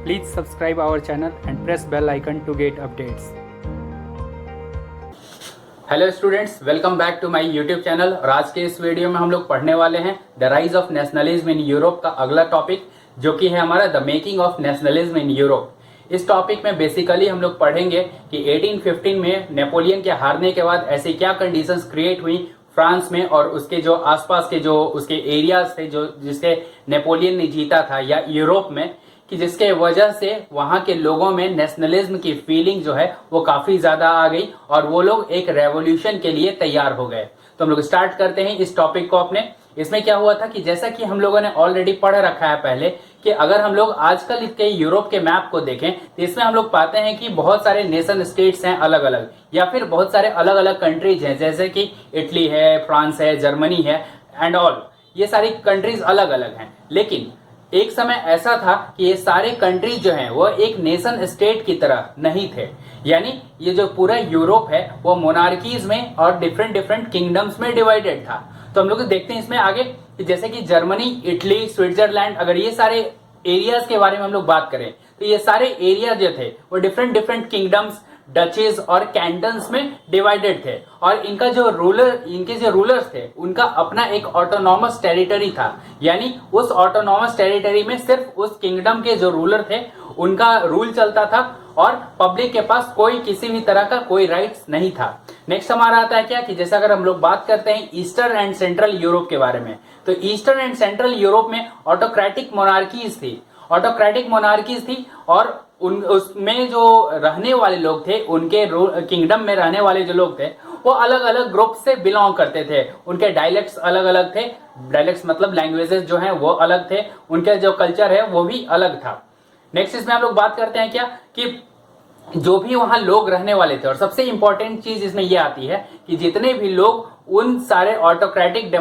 Please subscribe our channel and press bell icon to get updates. Hello students, welcome back to my YouTube channel. और आज के इस video में हम लोग पढ़ने वाले हैं the rise of nationalism in Europe का अगला टॉपिक, जो कि है हमारा the making of nationalism in Europe. इस टॉपिक में बेसिकली हम लोग पढ़ेंगे कि 1815 में नेपोलियन के हारने के बाद ऐसी क्या कंडीशंस क्रिएट हुई फ्रांस में और उसके जो आसपास के जो उसके एरियाज थे जो जिससे नेपोलियन ने जीता था, या यूरोप में, कि जिसके वजह से वहां के लोगों में नेशनलिज्म की फीलिंग जो है वो काफी ज्यादा आ गई और वो लोग एक रेवोल्यूशन के लिए तैयार हो गए। तो हम लोग स्टार्ट करते हैं इस टॉपिक को अपने। इसमें क्या हुआ था कि जैसा कि हम लोगों ने ऑलरेडी पढ़ रखा है पहले, कि अगर हम लोग आजकल के यूरोप के मैप को देखें तो इसमें हम लोग पाते हैं कि बहुत सारे नेशन स्टेट्स हैं अलग अलग, या फिर बहुत सारे अलग अलग कंट्रीज हैं, जैसे कि इटली है, फ्रांस है, जर्मनी है एंड ऑल। ये सारी कंट्रीज अलग अलग हैं। लेकिन एक समय ऐसा था कि ये सारे कंट्रीज जो हैं वो एक नेशन स्टेट की तरह नहीं थे। यानी ये जो पूरा यूरोप है वो मोनार्कीज में और डिफरेंट डिफरेंट किंगडम्स में डिवाइडेड था। तो हम लोग देखते हैं इसमें आगे कि जैसे कि जर्मनी, इटली, स्विट्जरलैंड, अगर ये सारे एरियाज के बारे में हम लोग बात करें तो ये सारे एरिया जो थे वो डिफरेंट डिफरेंट किंगडम्स, डचेज और कैंटन्स में डिवाइडेड थे। और इनके जो रूलर्स थे उनका अपना एक ऑटोनॉमस टेरिटरी था। यानी उस ऑटोनॉमस टेरिटरी में सिर्फ उस किंगडम के जो रूलर थे उनका रूल चलता था और पब्लिक के पास कोई किसी भी तरह का कोई राइट्स नहीं था। नेक्स्ट हमारा आता है क्या कि जैसे अगर हम लोग बात करते हैं ईस्टर्न एंड सेंट्रल यूरोप के बारे में, तो ईस्टर्न एंड सेंट्रल यूरोप में ऑटोक्रेटिक मोनार्कीज थी और उसमें जो रहने वाले लोग थे, उनके किंगडम में रहने वाले जो लोग थे वो अलग अलग ग्रुप से बिलोंग करते थे। उनके डायलेक्ट्स अलग अलग थे। डायलेक्ट्स मतलब लैंग्वेजेस जो हैं वो अलग थे। उनके जो कल्चर है वो भी अलग था। नेक्स्ट इसमें हम लोग बात करते हैं क्या कि जो भी वहां लोग रहने वाले थे, और सबसे इंपॉर्टेंट चीज इसमें यह आती है कि जितने भी लोग उन सारे ऑटोक्रेटिक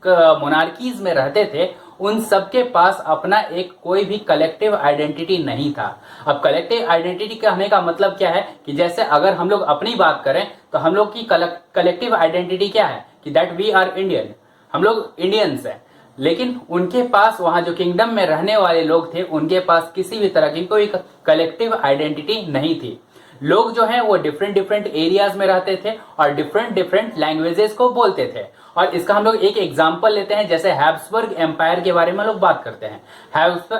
मोनार्कीज में रहते थे उन सबके पास अपना एक कोई भी कलेक्टिव आइडेंटिटी नहीं था। अब कलेक्टिव आइडेंटिटी कहने का मतलब क्या है कि जैसे अगर हम लोग अपनी बात करें तो हम लोग की कलेक्टिव आइडेंटिटी क्या है कि दैट वी आर इंडियन, हम लोग इंडियंस हैं। लेकिन उनके पास वहां जो किंगडम में रहने वाले लोग थे उनके पास किसी भी तरह की कोई कलेक्टिव आइडेंटिटी नहीं थी। लोग जो हैं वो डिफरेंट डिफरेंट एरियाज में रहते थे और डिफरेंट डिफरेंट लैंग्वेजेस को बोलते थे। और इसका हम लोग एक एग्जांपल लेते हैं, जैसे हैब्सबर्ग एम्पायर के बारे में लोग बात करते हैं।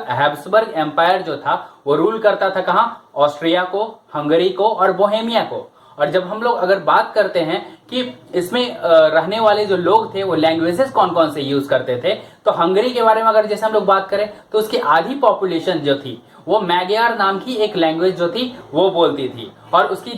हैब्सबर्ग एम्पायर जो था वो रूल करता था कहाँ? ऑस्ट्रिया को, हंगरी को और बोहेमिया को। और जब हम लोग अगर बात करते हैं कि इसमें रहने वाले जो लोग थे वो लैंग्वेजेस कौन कौन से यूज करते थे, तो हंगरी के बारे में अगर जैसे हम लोग बात करें तो उसकी आधी पॉपुलेशन जो थी वो मैग्यार नाम की एक लैंग्वेज जो थी वो बोलती थी। और उसकी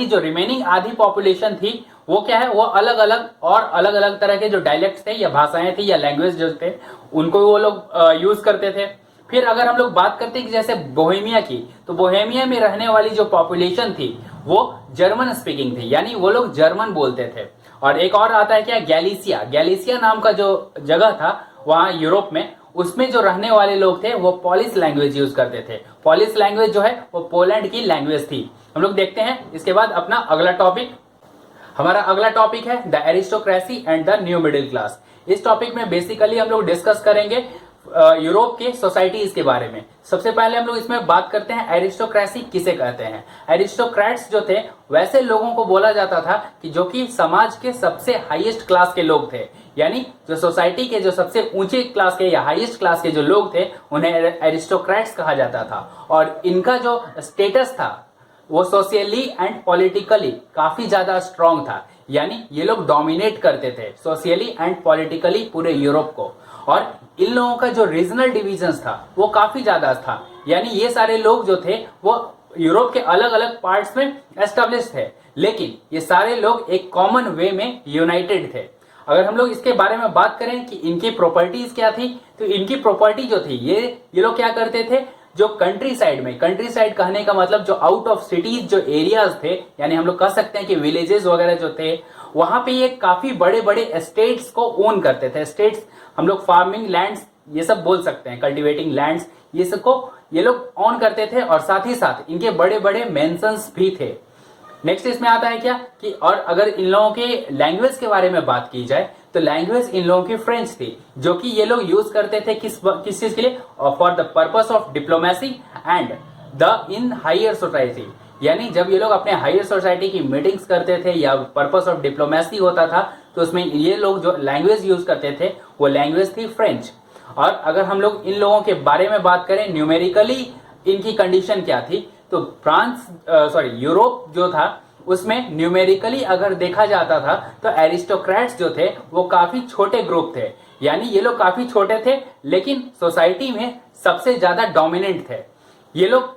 जो रिमेनिंग आधी पॉपुलेशन थी वो क्या है, वो अलग अलग तरह के जो डायलेक्ट थे या भाषाएं थी या लैंग्वेज जो थे उनको वो लोग यूज करते थे। फिर अगर हम लोग बात करते हैं कि जैसे बोहेमिया की, तो बोहेमिया में रहने वाली जो पॉपुलेशन थी वो जर्मन स्पीकिंग थी, यानी वो लोग जर्मन बोलते थे। और एक और आता है क्या, गैलिसिया नाम का जो जगह था वहां यूरोप में, उसमें जो रहने वाले लोग थे वो पॉलिश लैंग्वेज यूज करते थे। पॉलिश लैंग्वेज जो है वो पोलैंड की लैंग्वेज थी। हम लोग देखते हैं इसके बाद अपना अगला टॉपिक। हमारा अगला टॉपिक है the aristocracy and the new middle class. इस टॉपिक में बेसिकली हम लोग डिस्कस करेंगे यूरोप के सोसाइटीज के बारे में। सबसे पहले हम लोग इसमें बात करते हैं एरिस्टोक्रेसी किसे कहते हैं। एरिस्टोक्रेट्स जो थे वैसे लोगों को बोला जाता था कि जो कि समाज के सबसे हाईएस्ट क्लास के लोग थे, यानी जो सोसाइटी के जो सबसे ऊंचे क्लास के या हाईएस्ट क्लास के जो लोग थे उन्हें एरिस्टोक्रेट्स कहा जाता था। और इनका जो स्टेटस था वो सोशली एंड पॉलिटिकली काफी ज्यादा स्ट्रांग था। यानी ये लोग डोमिनेट करते थे सोशली एंड पॉलिटिकली पूरे यूरोप को। और इन लोगों का जो रीजनल डिविजन्स था वो काफी ज्यादा था। यानी ये सारे लोग जो थे वो यूरोप के अलग अलग पार्ट्स में एस्टेब्लिश थे, लेकिन ये सारे लोग एक कॉमन वे में यूनाइटेड थे। अगर हम लोग इसके बारे में बात करें कि इनकी प्रॉपर्टीज क्या थी, तो इनकी प्रॉपर्टी जो थी ये लोग क्या करते थे, जो कंट्री साइड कहने का मतलब जो आउट ऑफ सिटीज जो एरियाज थे, यानी हम लोग कह सकते हैं कि विलेजेस वगैरह जो थे वहां पे ये काफी बड़े बड़े स्टेट्स को ओन करते थे। स्टेट्स हम लोग फार्मिंग लैंड्स ये सब बोल सकते हैं, कल्टिवेटिंग लैंड्स, ये सबको ये लोग ओन करते थे। और साथ ही साथ इनके बड़े बड़े मेंशंस भी थे। नेक्स्ट इसमें आता है क्या कि और अगर इन लोगों के लैंग्वेज के बारे में बात की जाए तो लैंग्वेज इन लोगों की फ्रेंच थी, जो कि ये लोग यूज करते थे किस चीज के लिए? For the purpose of diplomacy and the in higher society. यानी जब ये लोग अपने हायर सोसाइटी की मीटिंग्स करते थे या पर्पस ऑफ डिप्लोमेसी होता था, तो उसमें ये लोग जो लैंग्वेज यूज करते थे वो लैंग्वेज थी फ्रेंच। और अगर हम लोग इन लोगों के बारे में बात करें, न्यूमेरिकली इनकी कंडीशन क्या थी, तो यूरोप जो था उसमें न्यूमेरिकली अगर देखा जाता था तो एरिस्टोक्रेट्स जो थे वो काफी छोटे ग्रुप थे। यानी ये लोग काफी छोटे थे लेकिन सोसाइटी में सबसे ज्यादा डोमिनेंट थे। ये लोग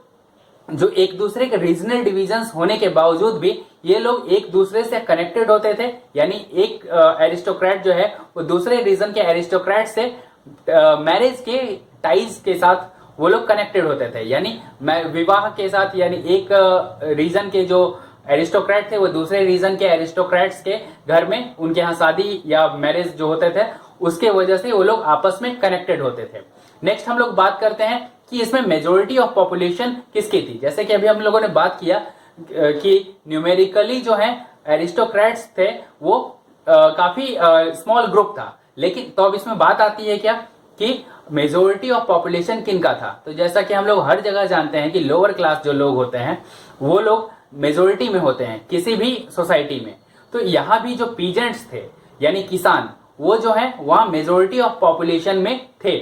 जो एक दूसरे के रीजनल डिविजन्स होने के बावजूद भी ये लोग एक दूसरे से कनेक्टेड होते थे। यानी एक एरिस्टोक्रेट जो है वो दूसरे रीजन के एरिस्टोक्रेट से मैरिज के टाइज के साथ वो लोग कनेक्टेड होते थे। यानी विवाह के साथ, यानी एक रीजन के जो एरिस्टोक्रेट थे वो दूसरे रीजन के एरिस्टोक्रेट्स के घर में उनके यहाँ शादी या मैरिज जो होते थे उसके वजह से वो लोग आपस में कनेक्टेड होते थे। नेक्स्ट हम लोग बात करते हैं कि इसमें मेजोरिटी ऑफ पॉपुलेशन किसकी थी। जैसे कि अभी हम लोगों ने बात किया कि न्यूमेरिकली जो है एरिस्टोक्रेट्स थे वो काफी स्मॉल ग्रुप था, लेकिन तो अब इसमें बात आती है क्या कि मेजोरिटी ऑफ पॉपुलेशन किनका था। तो जैसा कि हम लोग हर जगह जानते हैं कि लोअर क्लास जो लोग होते हैं वो लोग मेजोरिटी में होते हैं किसी भी सोसाइटी में। तो यहाँ भी जो पीजेंट्स थे यानी किसान, वो जो है वहां मेजोरिटी ऑफ पॉपुलेशन में थे।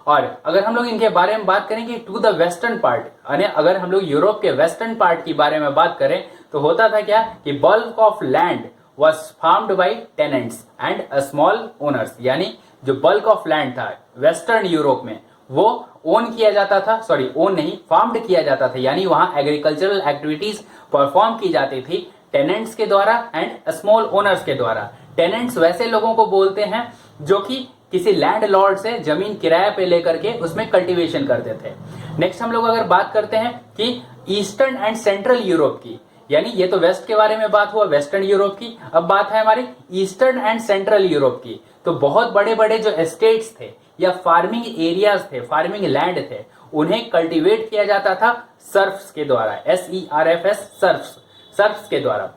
और अगर हम लोग इनके बारे में बात करेंगे टू द वेस्टर्न पार्ट, यानी अगर हम लोग यूरोप के वेस्टर्न पार्ट की बारे में बात करें तो होता था क्या कि bulk of land was farmed by tenants and a small owners. यानी जो बल्क ऑफ लैंड था वेस्टर्न यूरोप में वो ओन किया जाता था, ओन नहीं, फार्म्ड किया जाता था। यानी वहां एग्रीकल्चरल एक्टिविटीज परफॉर्म की जाती थी टेनेंट्स के द्वारा एंड स्मॉल ओनर्स के द्वारा। टेनेंट्स वैसे लोगों को बोलते हैं जो कि किसी लैंड लॉर्ड से जमीन किराए पे लेकर के उसमें कल्टीवेशन करते थे। नेक्स्ट हम लोग अगर बात करते हैं कि ईस्टर्न एंड सेंट्रल यूरोप की, यानी ये तो वेस्ट के बारे में बात हुआ, वेस्टर्न यूरोप की। अब बात है हमारी ईस्टर्न एंड सेंट्रल यूरोप की। तो बहुत बड़े बड़े जो एस्टेट्स थे या फार्मिंग एरियाज थे, फार्मिंग लैंड थे, उन्हें कल्टीवेट किया जाता था सर्फ्स के द्वारा, SERFS, सर्फ्स के द्वारा।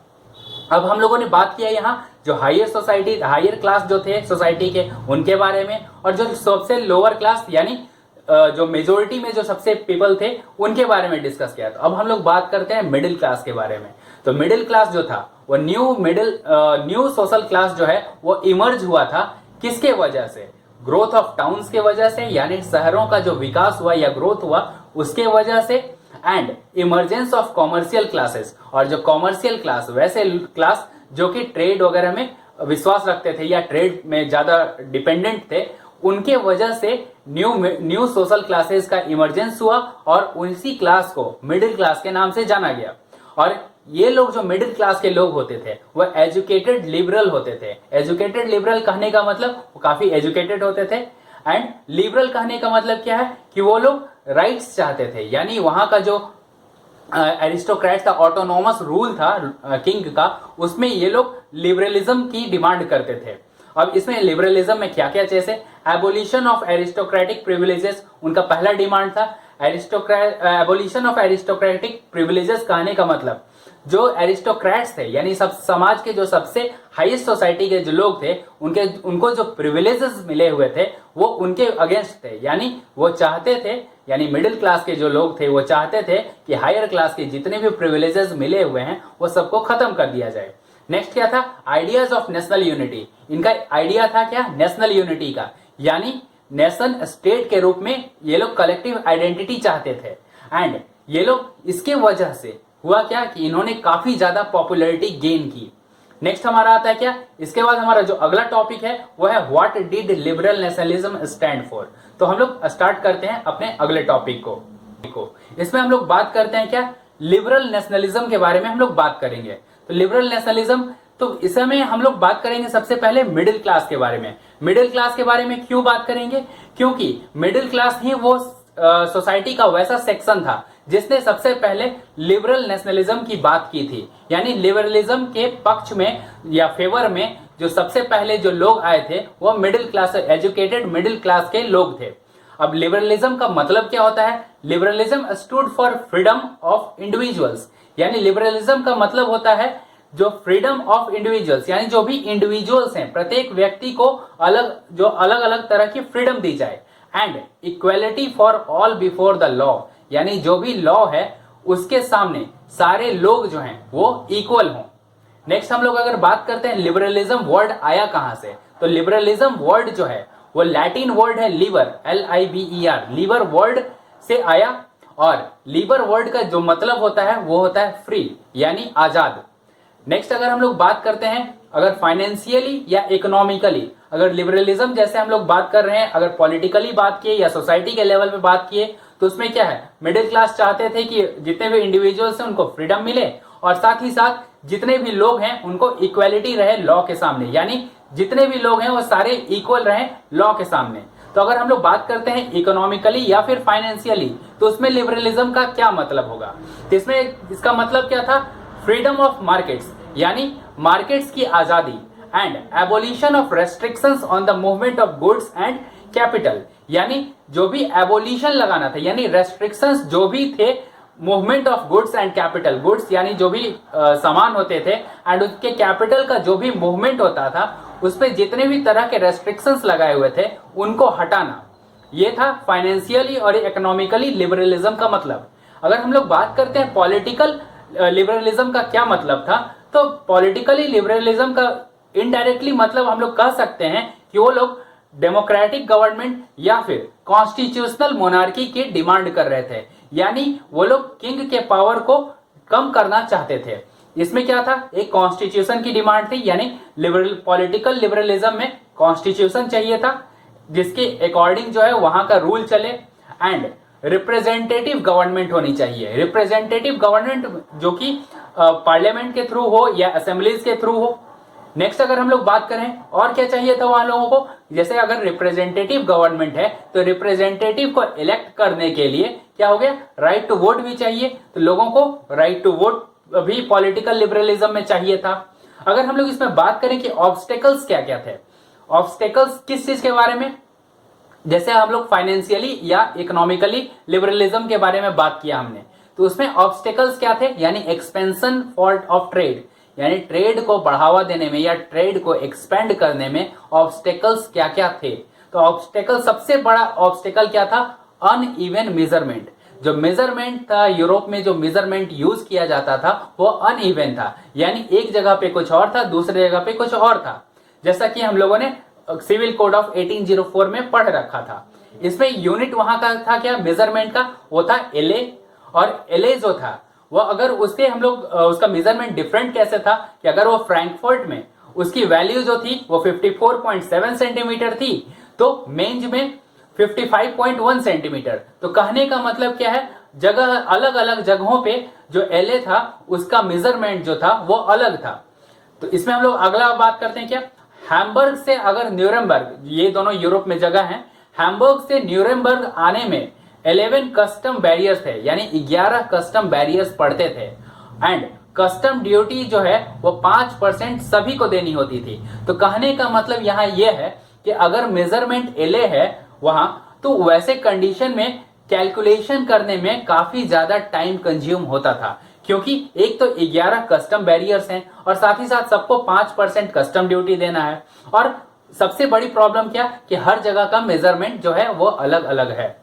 अब हम लोगों ने बात किया यहाँ जो हायर सोसाइटी, हायर क्लास जो थे सोसाइटी के, उनके बारे में, और जो सबसे लोअर क्लास यानी जो मेजोरिटी में जो सबसे पीपल थे उनके बारे में डिस्कस किया। तो अब हम लोग बात करते हैं मिडिल क्लास के बारे में। तो मिडिल क्लास जो था वो न्यू सोशल क्लास जो है वो इमर्ज हुआ था किसके वजह से? ग्रोथ ऑफ टाउन्स के वजह से, यानी शहरों का जो विकास हुआ या ग्रोथ हुआ उसके वजह से, and emergence of commercial classes, और जो कॉमर्शियल क्लास वैसे क्लास जो कि ट्रेड वगैरह में विश्वास रखते थे या ट्रेड में ज्यादा डिपेंडेंट थे, उनके वजह से न्यू सोशल क्लासेस का इमरजेंस हुआ और उसी क्लास को मिडिल क्लास के नाम से जाना गया। और ये लोग जो मिडिल क्लास के लोग होते थे वो एजुकेटेड लिबरल होते थे। एजुकेटेड लिबरल कहने का मतलब वो काफी एजुकेटेड होते थे, एंड लिबरल कहने का मतलब क्या है कि वो लोग राइट्स चाहते थे। यानी वहां का जो एरिस्टोक्रेट था, ऑटोनोमस रूल था किंग का, उसमें ये लोग लिबरलिज्म की डिमांड करते थे। अब इसमें लिबरलिज्म में क्या क्या, जैसे एबोलिशन ऑफ एरिस्टोक्रेटिक प्रिविलेजेस उनका पहला डिमांड था। एबोलिशन ऑफ एरिस्टोक्रेटिक प्रिविलेजेस कहने का मतलब जो एरिस्टोक्रेट्स थे यानी सब समाज के जो सबसे हाईएस्ट सोसाइटी के जो लोग थे उनको जो प्रिविलेजेस मिले हुए थे वो उनके अगेंस्ट थे। यानी वो चाहते थे, यानी मिडिल क्लास के जो लोग थे वो चाहते थे कि हायर क्लास के जितने भी प्रिविलेजेस मिले हुए हैं वो सबको खत्म कर दिया जाए। नेक्स्ट क्या था? Ideas of national unity. इनका आइडिया था क्या? नेशनल यूनिटी का, यानी नेशन स्टेट के रूप में ये लोग कलेक्टिव आइडेंटिटी चाहते थे। एंड ये लोग इसके वजह से हुआ क्या कि इन्होंने काफी ज्यादा पॉपुलैरिटी गेन की। नेक्स्ट हमारा आता है क्या? इसके बाद हमारा जो अगला टॉपिक है वो है what did liberal nationalism stand for. तो हम लोग स्टार्ट करते हैं अपने अगले टॉपिक को। इसमें हम लोग बात करते हैं क्या? लिबरल नेशनलिज्म के बारे में हम लोग बात करेंगे। तो लिबरल नेशनलिज्म, तो इस समय हम लोग बात करेंगे सबसे पहले मिडिल क्लास के बारे में। मिडिल क्लास के बारे में क्यों बात करेंगे? क्योंकि मिडिल क्लास ही वो सोसाइटी का वैसा सेक्शन था जिसने सबसे पहले लिबरल नेशनलिज्म की बात की थी। यानी लिबरलिज्म के पक्ष में या फेवर में जो सबसे पहले जो लोग आए थे वो middle class, educated middle class के लोग थे। अब लिबरलिज्म का मतलब क्या होता है? Liberalism stood for freedom of individuals. यानी लिबरलिज्म का मतलब होता है जो फ्रीडम ऑफ इंडिविजुअल्स, यानी जो भी इंडिविजुअल्स हैं, प्रत्येक व्यक्ति को अलग अलग तरह की फ्रीडम दी जाए। And equality for all before the law, यानी जो भी लॉ है उसके सामने सारे लोग जो हैं वो इक्वल हों। नेक्स्ट हम लोग अगर बात करते हैं लिबरलिज्म वर्ड आया कहां से, तो लिबरलिज्म वर्ड जो है वो लैटिन वर्ड है लीबर, LIBER, लीबर वर्ड से आया। और लीबर वर्ड का जो मतलब होता है वो होता है फ्री, यानी आजाद। नेक्स्ट अगर हम लोग बात करते हैं अगर फाइनेंशियली या इकोनॉमिकली, अगर लिबरलिज्म जैसे हम लोग बात कर रहे हैं, अगर पॉलिटिकली बात किए या सोसाइटी के लेवल पे बात किए, तो उसमें क्या है, मिडिल क्लास चाहते थे कि जितने भी इंडिविजुअल्स हैं उनको फ्रीडम मिले और साथ ही साथ जितने भी लोग हैं उनको इक्वेलिटी रहे लॉ के सामने, यानी जितने भी लोग हैं वो सारे इक्वल रहे लॉ के सामने। तो अगर हम लोग बात करते हैं इकोनॉमिकली या फिर फाइनेंशियली, तो उसमें लिबरलिज्म का क्या मतलब होगा, तो इसमें इसका मतलब क्या था, फ्रीडम ऑफ मार्केट्स, यानी मार्केट्स की आजादी, and abolition of restrictions on the movement of goods and capital, यानी जो भी एबोलिशन लगाना था, यानी रेस्ट्रिक्शंस जो भी थे movement of goods and capital, goods यानी जो भी सामान होते थे एंड उसके कैपिटल का जो भी मूवमेंट होता था उस पर जितने भी तरह के रेस्ट्रिक्शंस लगाए हुए थे उनको हटाना, ये था फाइनेंशियली और इकोनॉमिकली लिबरलिज्म का मतलब। अगर हम लोग बात करते हैं पॉलिटिकल लिबरलिज्म का क्या मतलब था, तो पॉलिटिकली लिबरलिज्म का इनडायरेक्टली मतलब हम लोग कह सकते हैं कि वो लोग डेमोक्रेटिक गवर्नमेंट या फिर कॉन्स्टिट्यूशनल मोनार्की की डिमांड कर रहे थे, यानी वो लोग किंग के पावर को कम करना चाहते थे। इसमें क्या था, एक कॉन्स्टिट्यूशन की डिमांड थी, यानी पॉलिटिकल लिबरलिज्म में कॉन्स्टिट्यूशन चाहिए था जिसके अकॉर्डिंग जो है वहां का रूल चले, एंड रिप्रेजेंटेटिव गवर्नमेंट होनी चाहिए। रिप्रेजेंटेटिव गवर्नमेंट जो कि पार्लियामेंट के थ्रू हो या असेंबलीज के थ्रू हो। नेक्स्ट अगर हम लोग बात करें और क्या चाहिए था वहां लोगों को, जैसे अगर रिप्रेजेंटेटिव गवर्नमेंट है तो रिप्रेजेंटेटिव को इलेक्ट करने के लिए क्या हो गया, राइट टू वोट भी चाहिए, तो लोगों को राइट टू वोट भी पॉलिटिकल लिबरलिज्म में चाहिए था। अगर हम लोग इसमें बात करें कि ऑब्स्टेकल्स क्या क्या थे, ऑब्स्टेकल्स किस चीज के बारे में, जैसे हम लोग फाइनेंशियली या इकोनॉमिकली लिबरलिज्म के बारे में बात किया हमने, तो उसमें ऑब्स्टेकल्स क्या थे, यानी एक्सपेंशन ऑफ ट्रेड, यानी ट्रेड को बढ़ावा देने में या ट्रेड को एक्सपेंड करने में ऑब्स्टेकल्स क्या क्या थे। तो ऑब्स्टेकल, सबसे बड़ा ऑब्स्टेकल क्या था, अनइवन मेजरमेंट। जो मेजरमेंट था यूरोप में, जो मेजरमेंट यूज किया जाता था वो अनइवन था, यानी एक जगह पे कुछ और था, दूसरी जगह पे कुछ और था, जैसा कि हम लोगों ने सिविल कोड ऑफ 1804 में पढ़ रखा था। इसमें यूनिट वहां का था क्या मेजरमेंट का, वो था LA, और LA जो था वो अगर उससे हम लोग उसका मेजरमेंट डिफरेंट कैसे था कि अगर वो फ्रैंकफर्ट में उसकी वैल्यू जो थी वो 54.7 सेंटीमीटर थी, तो मेंज में 55.1 सेंटीमीटर। तो कहने का मतलब क्या है, जगह अलग अलग जगहों पे जो LA था उसका मेजरमेंट जो था वो अलग था। तो इसमें हम लोग अगला बात करते हैं क्या, हैम्बर्ग से अगर न्यूरेमबर्ग, ये दोनों यूरोप में जगह हैं, हैम्बर्ग से न्यूरेमबर्ग आने में 11 कस्टम बैरियर्स थे, यानी 11 कस्टम बैरियर्स पड़ते थे, एंड कस्टम ड्यूटी जो है वो 5% सभी को देनी होती थी। तो कहने का मतलब यहाँ यह है कि अगर मेजरमेंट LA है वहां, तो वैसे कंडीशन में कैलकुलेशन करने में काफी ज्यादा टाइम कंज्यूम होता था, क्योंकि एक तो 11 कस्टम बैरियर्स हैं और साथ ही साथ सबको 5% कस्टम ड्यूटी देना है, और सबसे बड़ी प्रॉब्लम क्या कि हर जगह का मेजरमेंट जो है वो अलग अलग है।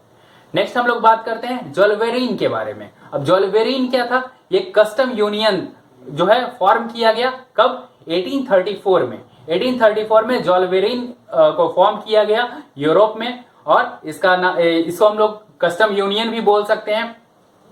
नेक्स्ट हम लोग बात करते हैं जोल्वेरिन के बारे में। अब जोल्वेरिन क्या था, ये कस्टम यूनियन जो है फॉर्म किया गया कब, 1834 में। 1834 में जोल्वेरिन को फॉर्म किया गया यूरोप में, और इसको हम लोग कस्टम यूनियन भी बोल सकते हैं।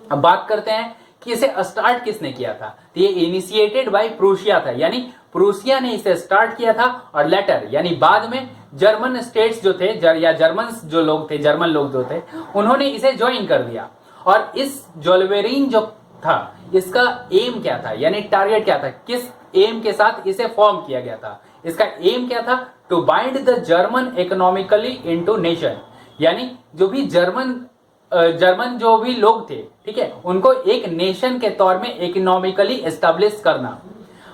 अब बात करते हैं कि इसे स्टार्ट किसने किया था, तो ये इनिशिएटेड बाय प्रूशिया था, यानी प्रूशिया ने इसे स्टार्ट किया था, और लेटर यानी बाद में जर्मन स्टेट्स जो थे या जर्मन जो लोग थे, जर्मन लोग जो थे, उन्होंने इसे ज्वाइन कर दिया। और इस जोल्वेरिन जो था इसका एम क्या था, यानी टारगेट क्या था, किस एम के साथ इसे फॉर्म किया गया था, इसका एम क्या था, to bind the German economically into nation, यानी जो भी जर्मन जो भी लोग थे, ठीक है, उनको एक नेशन के तौर में इकोनॉमिकली एस्टेब्लिश करना।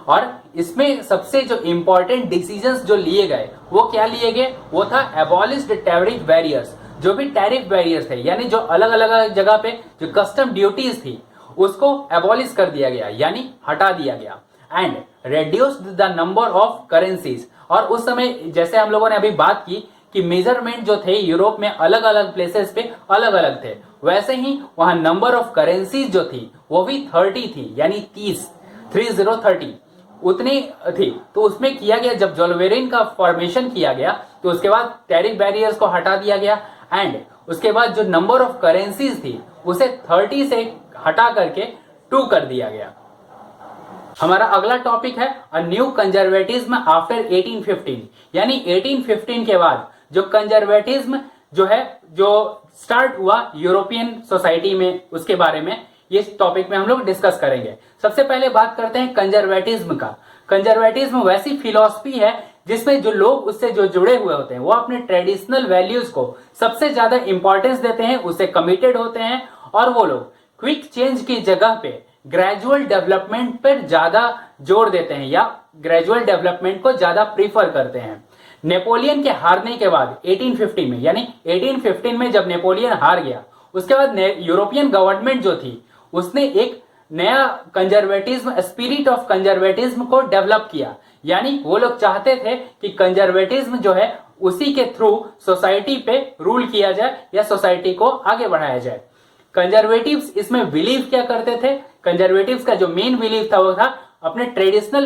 और इसमें सबसे जो इंपॉर्टेंट डिसीजंस जो लिए गए वो क्या लिए गए, वो था एबॉलिश्ड टैरिफ बैरियर्स। जो भी टैरिफ बैरियर्स थे, यानी जो अलग अलग जगह पे जो कस्टम ड्यूटीज थी उसको एबॉलिश कर दिया गया, यानी हटा दिया गया। And reduced the number of currencies. और उस समय जैसे हम लोगों ने अभी बात की कि मेजरमेंट जो थे यूरोप में अलग अलग प्लेसेस पे अलग अलग थे, वैसे ही वहां नंबर ऑफ करेंसीज जो थी वो भी 30 थी, यानी 30 उतनी थी। तो उसमें किया गया, जब जोल्वेरिन का फॉर्मेशन किया गया तो उसके बाद टैरिफ बैरियर्स को हटा दिया गया एंड उसके बाद जो नंबर ऑफ करेंसीज थी उसे 30 से हटा करके 2 कर दिया गया। हमारा अगला टॉपिक है अ न्यू कंजर्वेटिज्म आफ्टर 1815, यानी 1815 के बाद जो कंजर्वेटिज्म जो है जो स्टार्ट हुआ यूरोपियन सोसाइटी में, उसके बारे में ये टॉपिक में हम लोग डिस्कस करेंगे। सबसे पहले बात करते हैं कंजर्वेटिज्म का। कंजर्वेटिज्म वैसी फिलॉसफी है जिसमें जो लोग उससे जो जुड़े हुए होते हैं वो अपने ट्रेडिशनल वैल्यूज को सबसे ज्यादा इंपॉर्टेंस देते हैं, उससे कमिटेड होते हैं और वो लोग क्विक चेंज की जगह पे ग्रेजुअल डेवलपमेंट पर ज्यादा जोर देते हैं या ग्रेजुअल डेवलपमेंट को ज्यादा प्रीफर करते हैं। नेपोलियन के हारने के बाद 1850 में, यानी 1815 में जब नेपोलियन हार गया, उसके बाद यूरोपियन गवर्नमेंट जो थी उसने एक नया कंजर्वेटिज्म, स्पिरिट ऑफ कंजर्वेटिज्म को डेवलप किया। यानी वो लोग चाहते थे कि कंजर्वेटिज्म जो है उसी के थ्रू सोसाइटी पे रूल किया जाए या सोसाइटी को आगे बढ़ाया जाए। कंजर्वेटिव्स इसमें बिलीव क्या करते थे? कंजर्वेटिव्स का जो मेन बिलीव था वो था अपने ट्रेडिशनल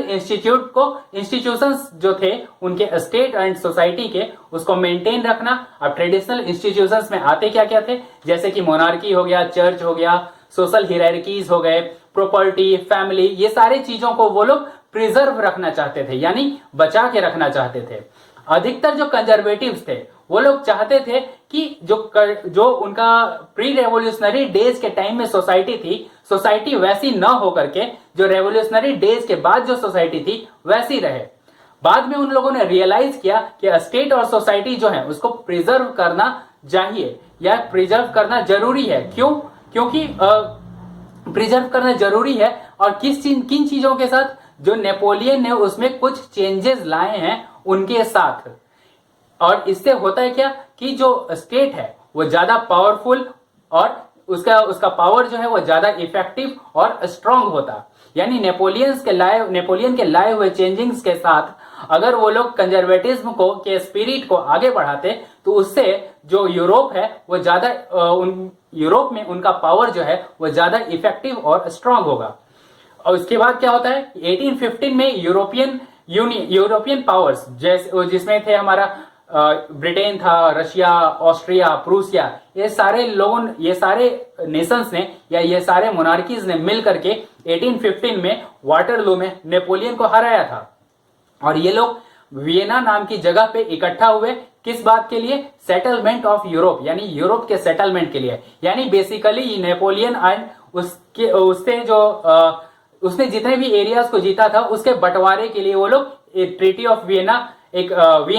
इंस्टीट्यूशंस जो थे उनके स्टेट एंड सोसाइटी के, उसको मेंटेन रखना। अब ट्रेडिशनल इंस्टीट्यूशंस में आते क्या क्या थे, जैसे कि मोनार्की हो गया, चर्च हो गया, सोशल हियरार्कीज हो गए, प्रॉपर्टी, फैमिली, ये सारे चीजों को वो लोग प्रिजर्व रखना चाहते थे, यानी बचा के रखना चाहते थे। अधिकतर जो कंजर्वेटिव्स थे वो लोग चाहते थे कि जो उनका प्री रेवोल्यूशनरी डेज के टाइम में सोसाइटी थी, सोसाइटी वैसी न हो करके जो रेवोल्यूशनरी डेज के बाद जो सोसाइटी थी वैसी रहे। बाद में उन लोगों ने रियलाइज किया कि स्टेट और सोसाइटी जो है उसको प्रिजर्व करना चाहिए या प्रिजर्व करना जरूरी है। क्यों? क्योंकि प्रिजर्व करना जरूरी है और किन चीजों के साथ? जो नेपोलियन ने उसमें कुछ चेंजेस लाए हैं उनके साथ। और इससे होता है क्या कि जो स्टेट है वो ज्यादा पावरफुल और उसका पावर जो है वो ज्यादा इफेक्टिव और स्ट्रांग होता। यानी नेपोलियन के लाए हुए चेंजिंग्स के साथ अगर वो लोग कंजर्वेटिज्म को के स्पिरिट को आगे बढ़ाते तो उससे जो यूरोप है वो ज्यादा यूरोप में उनका पावर जो है वो ज्यादा इफेक्टिव और स्ट्रांग होगा। और उसके बाद क्या होता है, 1815 में यूरोपियन पावर्स जिसमें थे हमारा ब्रिटेन था, रशिया, ऑस्ट्रिया, प्रूसिया, ये सारे नेशंस ने या ये सारे मोनार्कीज ने मिल करके 1815 में वाटरलू में नेपोलियन को हराया था। और ये लोग वियना नाम की जगह पे इकट्ठा हुए। किस बात के लिए? सेटलमेंट ऑफ यूरोप, यानी यूरोप के सेटलमेंट के लिए। यानी बेसिकली नेपोलियन एंड उसने जितने भी एरियाज को जीता था उसके बंटवारे के लिए वो लोग ट्रीटी ऑफ वियना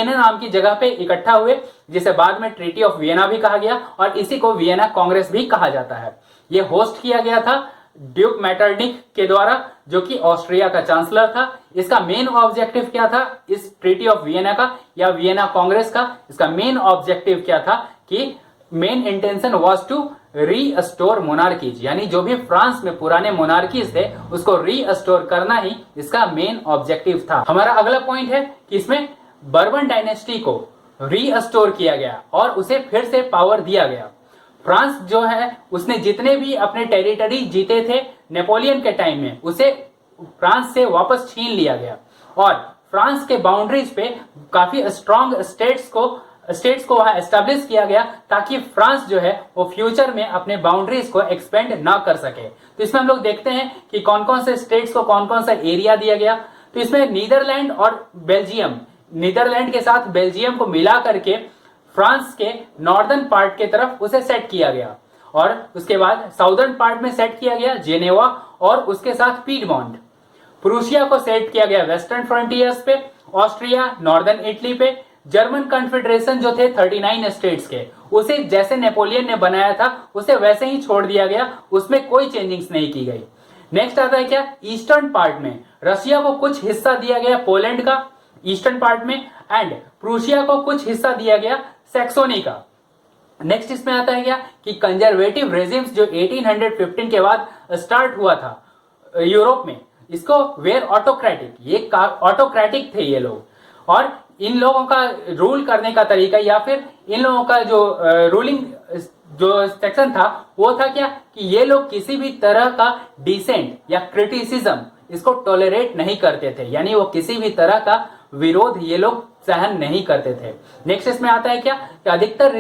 नाम की जगह पे इकट्ठा हुए, जिसे बाद में ट्रीटी ऑफ वियना भी कहा गया और इसी को वियना कांग्रेस भी कहा जाता है। यह होस्ट किया गया था ड्यूक मेटरनिक के द्वारा, जो कि ऑस्ट्रिया का चांसलर था। इसका मेन ऑब्जेक्टिव क्या था इस ट्रीटी ऑफ वियना का या वियना कांग्रेस का? इसका मेन ऑब्जेक्टिव क्या था कि main intention was to restore monarchies, यानी जो भी फ्रांस में पुराने मोनार्कीज थे उसको रीस्टोर करना ही इसका मेन ऑब्जेक्टिव था। हमारा अगला पॉइंट है कि इसमें बर्बन डायनेस्टी को रीस्टोर किया गया और उसे फिर से पावर दिया गया। फ्रांस जो है उसने जितने भी अपने टेरिटरी जीते थे नेपोलियन के टाइम में उसे फ्रांस से वापस छीन लिया गया और फ्रांस के बाउंड्रीज पे काफी स्ट्रॉन्ग स्टेट्स को वहां एस्टेब्लिश किया गया ताकि फ्रांस जो है वो फ्यूचर में अपने बाउंड्रीज को एक्सपेंड ना कर सके। तो इसमें हम लोग देखते हैं कि कौन कौन से स्टेट्स को कौन कौन सा एरिया दिया गया। तो इसमें नीदरलैंड और बेल्जियम, नीदरलैंड के साथ बेल्जियम को मिला करके फ्रांस के नॉर्दर्न पार्ट के तरफ उसे सेट किया गया और उसके बाद साउदर्न पार्ट में सेट किया गया जेनेवा और उसके साथ पीडमोंट। प्रूसिया को सेट किया गया वेस्टर्न फ्रंटियर्स पे, ऑस्ट्रिया नॉर्दर्न इटली पे, जर्मन कॉन्फेडरेशन जो थे 39 स्टेट्स के, उसे जैसे नेपोलियन ने बनाया था उसे वैसे ही छोड़ दिया गया, उसमें कोई चेंजिंग्स नहीं की गई। नेक्स्ट आता है क्या, ईस्टर्न पार्ट में रशिया को कुछ हिस्सा दिया गया पोलैंड का ईस्टर्न पार्ट में एंड प्रूसिया को कुछ हिस्सा दिया गया सैक्सोनी का। नेक्स्ट इसमें आता है क्या कि कंजर्वेटिव रेजिम्स जो 1815 के बाद स्टार्ट हुआ था यूरोप में, इसको वेयर ऑटोक्रेटिक, ये ऑटोक्रेटिक थे ये लोग। और इन लोगों का रूल करने का तरीका या फिर इन लोगों का जो रूलिंग जो सेक्शन था वो था क्या कि ये लोग किसी भी तरह का डिसेंट या क्रिटिसिज्म इसको टॉलरेट नहीं करते थे, यानी वो किसी भी तरह का विरोध ये लोग सहन नहीं करते थे। नेक्स्ट इसमें आता है क्या कि अधिकतर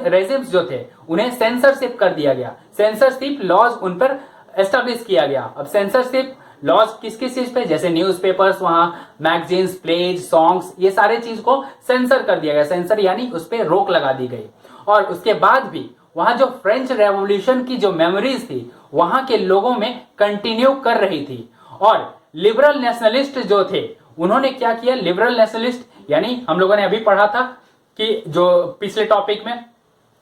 रेजिम्स जो थे उन्हें सेंसरशिप कर दिया गया, सेंसरशिप लॉज उन पर एस्टेब्लिश किया गया। अब सेंसरशिप लॉज किस किस चीज पे, जैसे न्यूज़पेपर्स, वहां मैगजीन्स, प्लेज, सॉन्ग्स, ये सारे चीज को सेंसर कर दिया गया। सेंसर यानी उस पर रोक लगा दी गई। और उसके बाद भी वहां जो फ्रेंच रेवोल्यूशन की जो मेमोरीज थी वहां के लोगों में कंटिन्यू कर रही थी। और लिबरल नेशनलिस्ट जो थे उन्होंने क्या किया, लिबरल नेशनलिस्ट यानी हम लोगों ने अभी पढ़ा था कि जो पिछले टॉपिक में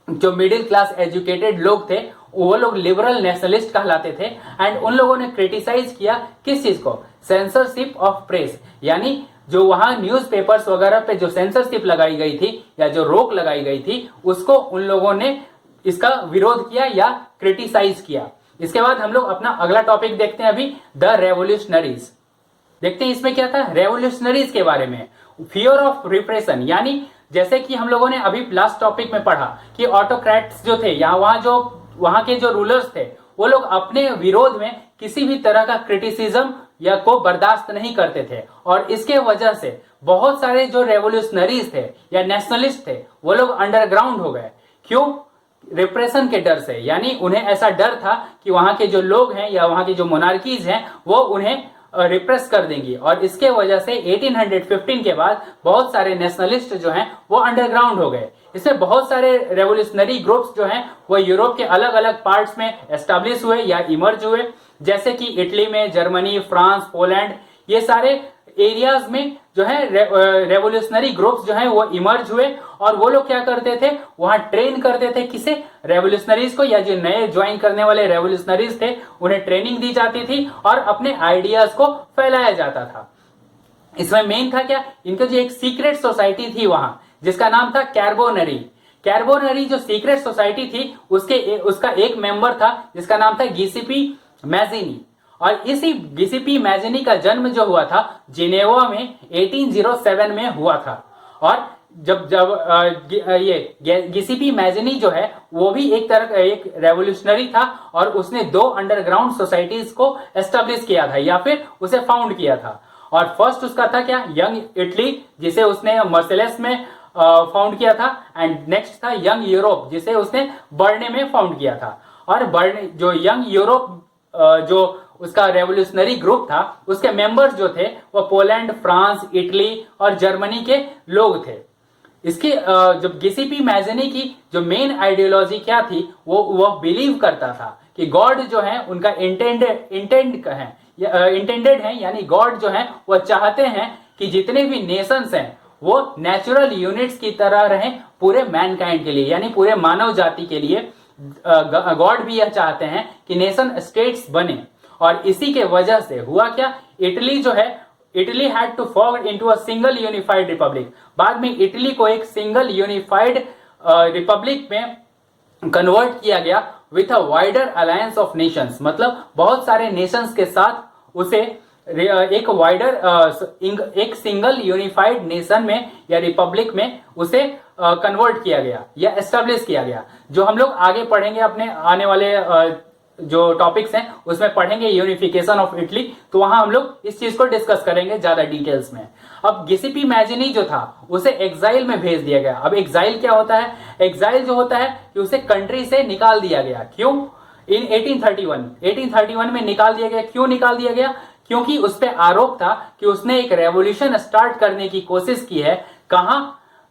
जो मिडिल क्लास एजुकेटेड लोग थे वो लोग लिबरल नेशनलिस्ट कहलाते थे। एंड उन लोगों ने क्रिटिसाइज किया किस चीज को, सेंसरशिप ऑफ प्रेस, यानी जो वहां न्यूज़पेपर्स वगैरह पे जो सेंसरशिप लगाई गई थी या जो रोक लगाई गई थी उसको उन लोगों ने इसका विरोध किया या क्रिटिसाइज किया। इसके बाद हम लोग अपना अगला टॉपिक देखते हैं अभी, द रेवोल्यूशनरीज। देखते हैं इसमें क्या था रेवोल्यूशनरीज के बारे में। फियर ऑफ रिप्रेशन, यानी जैसे कि हम लोगों ने अभी लास्ट टॉपिक में पढ़ा कि ऑटोक्रेट्स जो थे या वहां के जो रूलर्स थे वो लोग अपने विरोध में किसी भी तरह का क्रिटिसिज्म या को बर्दाश्त नहीं करते थे। और इसके वजह से बहुत सारे जो रेवोल्यूशनरीज थे या नेशनलिस्ट थे वो लोग अंडरग्राउंड हो गए। क्यों, रिप्रेशन के डर से, यानी उन्हें ऐसा डर था कि वहां के जो लोग हैं या वहां की जो मोनार्कीज हैं वो उन्हें रिप्रेस कर देंगी। और इसके वजह से 1815 के बाद बहुत सारे नेशनलिस्ट जो हैं वो अंडरग्राउंड हो गए। इसमें बहुत सारे रेवोल्यूशनरी ग्रुप्स जो हैं वो यूरोप के अलग अलग पार्ट्स में एस्टेब्लिश हुए या इमर्ज हुए, जैसे कि इटली में, जर्मनी, फ्रांस, पोलैंड, ये सारे एरियाज में जो है रेवोल्यूशनरी ग्रुप्स जो हैं वो इमर्ज हुए। और वो लोग क्या करते थे, वहां ट्रेन करते थे किसे, रेवोल्यूशनरीज को, या जो नए ज्वाइन करने वाले रेवोल्यूशनरीज थे उन्हें ट्रेनिंग दी जाती थी और अपने आइडियाज को फैलाया जाता था। इसमें मेन था क्या, इनकी जो एक सीक्रेट सोसाइटी थी वहां जिसका नाम था कैर्बोनरी। कैर्बोनरी जो सीक्रेट सोसाइटी थी उसका एक मेंबर था जिसका नाम था गिसिपी मैजिनी। और इसी गिसिपी मैजिनी का जन्म जो हुआ था जिनेवा में 1807 में हुआ था। और जब ये गिसिपी मैजिनी जो है वो भी एक तरह का एक रेवोल्यूशनरी था और उसने 2 अंडरग्राउंड सोसाइटीज को एस्टेब्लिश किया था या फिर उसे फाउंड किया था। और फर्स्ट उसका था क्या, यंग इटली, जिसे उसने मर्सेलेस में फाउंड किया था। एंड नेक्स्ट था यंग यूरोप, जिसे उसने बर्ने में फाउंड किया था। और बर्ने जो यंग यूरोप जो उसका रेवोल्यूशनरी ग्रुप था उसके मेंबर्स जो थे वो पोलैंड, फ्रांस, इटली और जर्मनी के लोग थे। इसकी जब गिसिपी मैजिनी की जो मेन आइडियोलॉजी क्या थी, वो बिलीव करता था कि गॉड जो है उनका इंटेंडेड है, यानी गॉड जो है वो चाहते हैं कि जितने भी नेशंस हैं वो नेचुरल यूनिट्स की तरह रहें पूरे मैनकाइंड के लिए, यानी पूरे मानव जाति के लिए। गॉड भी यह चाहते हैं कि नेशन स्टेट्स बने। और इसी के वजह से हुआ क्या, इटली जो है, Italy had to form into a single unified republic. बाद में इटली को एक सिंगल यूनिफाइड रिपब्लिक में कन्वर्ट किया गया with a wider alliance of nations, मतलब बहुत सारे नेशंस के साथ उसे एक वाइडर एक सिंगल यूनिफाइड नेशन में या रिपब्लिक में उसे कन्वर्ट किया गया या एस्टेब्लिश किया गया। जो हम लोग आगे पढ़ेंगे अपने आने वाले जो टॉपिक्स हैं उसमें पढ़ेंगे यूनिफिकेशन ऑफ इटली, तो वहां हम लोग इस चीज को डिस्कस करेंगे ज्यादा डिटेल्स में। अब गिसिपी मैजिनी जो था उसे एग्जाइल में भेज दिया गया। अब एग्जाइल क्या होता है, एग्जाइल जो होता है कि उसे कंट्री से निकाल दिया गया। क्यों, इन 1831 में निकाल दिया गया। क्यों निकाल दिया गया, क्योंकि उस पर आरोप था कि उसने एक रेवोल्यूशन स्टार्ट करने की कोशिश की है। कहां,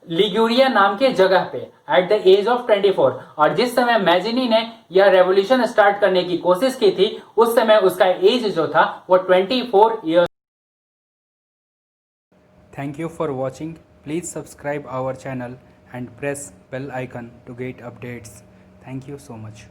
लिगुरिया नाम के जगह पे एट द एज ऑफ 24। और जिस समय मैजिनी ने यह रेवोल्यूशन स्टार्ट करने की कोशिश की थी उस समय उसका एज जो था वो 24 years. Thank you for watching. Please subscribe our channel and press bell icon to get updates. Thank you so much.